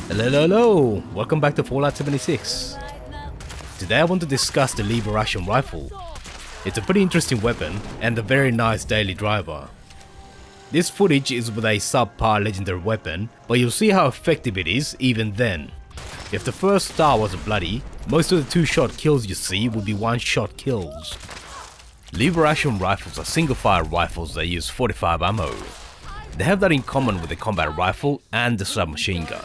Hello, welcome back to Fallout 76. Today I want to discuss the lever action rifle. It's a pretty interesting weapon and a very nice daily driver. This footage is with a subpar legendary weapon, but you'll see how effective it is even then. If the first star was bloody, most of the 2-shot kills you see would be 1-shot kills. Lever action rifles are single fire rifles that use 45 ammo. They have that in common with the combat rifle and the submachine gun,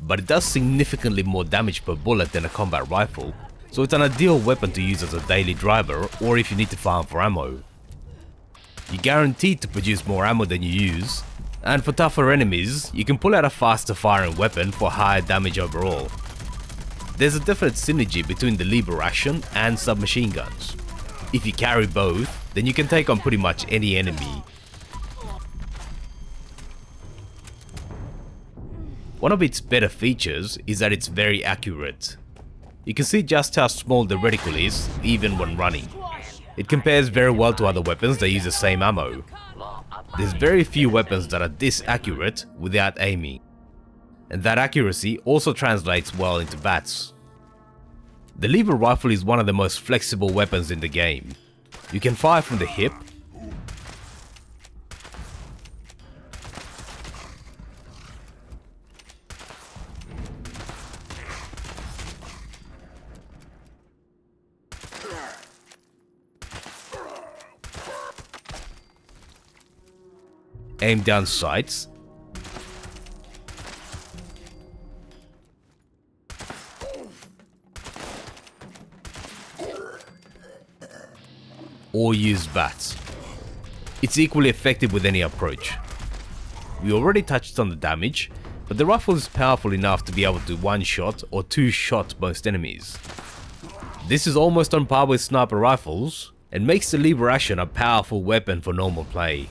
but it does significantly more damage per bullet than a combat rifle, so it's an ideal weapon to use as a daily driver or if you need to farm for ammo. You're guaranteed to produce more ammo than you use, and for tougher enemies, you can pull out a faster firing weapon for higher damage overall. There's a definite synergy between the lever action and submachine guns. If you carry both, then you can take on pretty much any enemy. One of its better features is that it's very accurate. You can see just how small the reticle is even when running. It compares very well to other weapons that use the same ammo. There's very few weapons that are this accurate without aiming. And that accuracy also translates well into bats. The lever rifle is one of the most flexible weapons in the game. You can fire from the hip, aim down sights, or use bats. It's equally effective with any approach. We already touched on the damage, but the rifle is powerful enough to be able to 1-shot or 2-shot most enemies. This is almost on par with sniper rifles and makes the lever action a powerful weapon for normal play.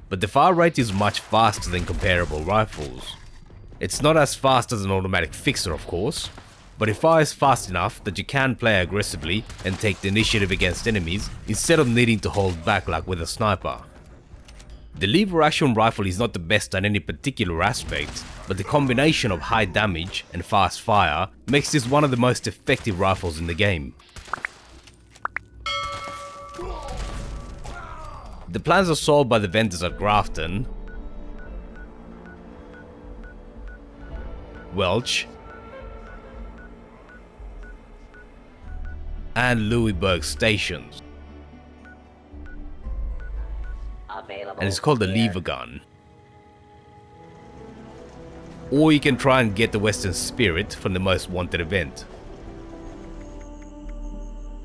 But the fire rate is much faster than comparable rifles. It's not as fast as an automatic fixer of course, but it fires fast enough that you can play aggressively and take the initiative against enemies instead of needing to hold back like with a sniper. The lever action rifle is not the best at any particular aspect, but the combination of high damage and fast fire makes this one of the most effective rifles in the game. The plans are sold by the vendors at Grafton, Welch, and Louisburg stations, and it's called the lever gun. Or you can try and get the Western Spirit from the Most Wanted event.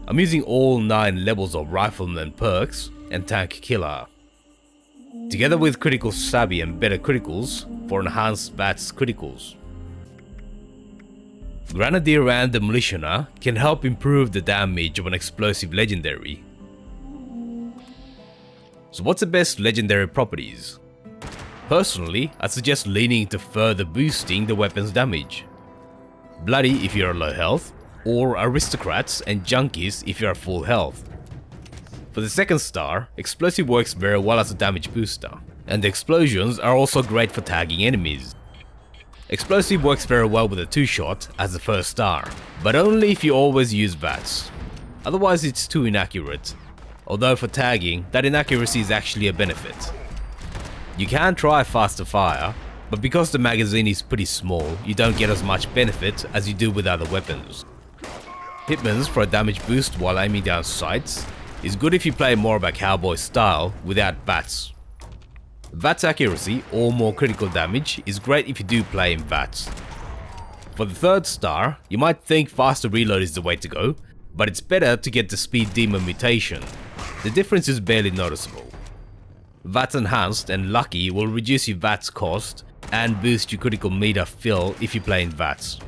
I'm using all 9 levels of Rifleman perks and Tank Killer, together with Critical Savvy and Better Criticals for enhanced VATS criticals. Grenadier and Demolitioner can help improve the damage of an explosive legendary. So what's the best legendary properties? Personally, I suggest leaning into further boosting the weapon's damage. Bloody if you're low health, or Aristocrats and Junkies if you're full health. For the second star, Explosive works very well as a damage booster, and the explosions are also great for tagging enemies. Explosive works very well with a 2-shot as the first star, but only if you always use VATS. Otherwise it's too inaccurate, although for tagging, that inaccuracy is actually a benefit. You can try faster fire, but because the magazine is pretty small, you don't get as much benefit as you do with other weapons. Hitman's for a damage boost while aiming down sights is good if you play more of a cowboy style without VATS. VATS accuracy or more critical damage is great if you do play in VATS. For the third star, you might think faster reload is the way to go, but it's better to get the Speed Demon mutation. The difference is barely noticeable. VATS Enhanced and Lucky will reduce your VATS cost and boost your critical meter fill if you play in VATS.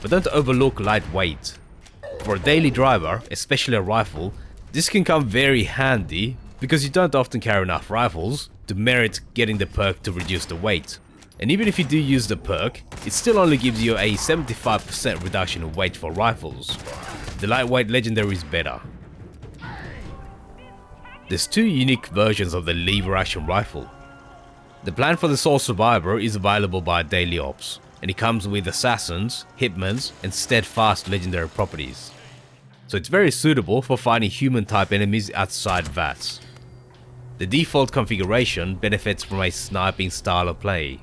But don't overlook lightweight. For a daily driver, especially a rifle, this can come very handy because you don't often carry enough rifles to merit getting the perk to reduce the weight. And even if you do use the perk, it still only gives you a 75% reduction in weight for rifles. The lightweight legendary is better. There's 2 unique versions of the lever action rifle. The plan for the Sole Survivor is available by Daily Ops, and it comes with Assassins, Hitmans, and Steadfast legendary properties. So it's very suitable for fighting human-type enemies outside VATS. The default configuration benefits from a sniping style of play.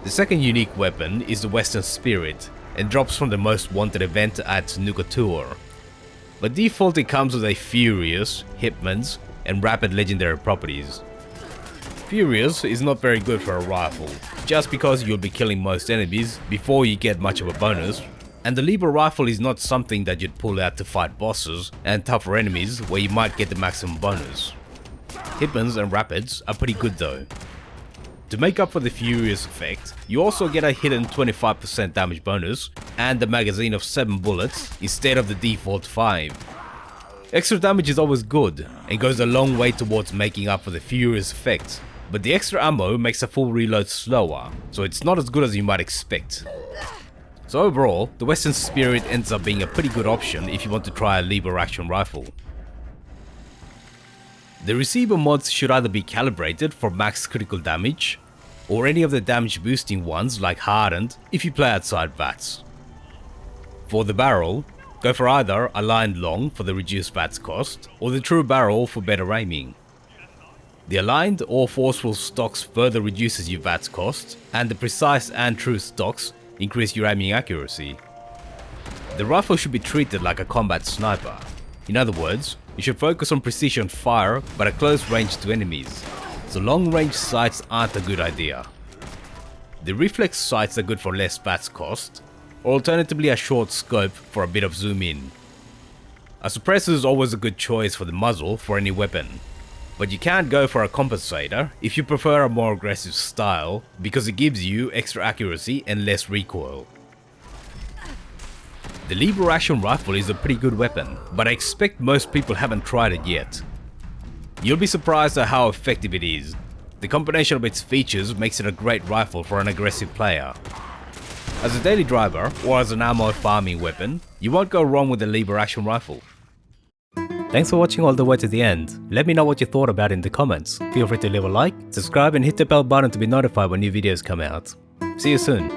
The second unique weapon is the Western Spirit, and drops from the Most Wanted event at Nuka-Tour. By default it comes with a Furious, Hitmans, and Rapid legendary properties. Furious is not very good for a rifle, just because you'll be killing most enemies before you get much of a bonus, and the Libra rifle is not something that you'd pull out to fight bosses and tougher enemies where you might get the maximum bonus. Hitmans and Rapids are pretty good though. To make up for the Furious effect, you also get a hidden 25% damage bonus and a magazine of 7 bullets instead of the default 5. Extra damage is always good and goes a long way towards making up for the Furious effect, but the extra ammo makes a full reload slower, so it's not as good as you might expect. So overall, the Western Spirit ends up being a pretty good option if you want to try a lever action rifle. The receiver mods should either be calibrated for max critical damage, or any of the damage boosting ones like Hardened if you play outside VATS. For the barrel, go for either Aligned Long for the reduced VATS cost, or the True Barrel for better aiming. The Aligned or Forceful stocks further reduces your VATS cost, and the Precise and True stocks increase your aiming accuracy. The rifle should be treated like a combat sniper. In other words, you should focus on precision fire but at close range to enemies, so long range sights aren't a good idea. The reflex sights are good for less VATS cost, or alternatively a short scope for a bit of zoom in. A suppressor is always a good choice for the muzzle for any weapon, but you can't go for a compensator if you prefer a more aggressive style because it gives you extra accuracy and less recoil. The lever action rifle is a pretty good weapon, but I expect most people haven't tried it yet. You'll be surprised at how effective it is. The combination of its features makes it a great rifle for an aggressive player. As a daily driver or as an ammo farming weapon, you won't go wrong with the lever action rifle. Thanks for watching all the way to the end. Let me know what you thought about it in the comments. Feel free to leave a like, subscribe and hit the bell button to be notified when new videos come out. See you soon.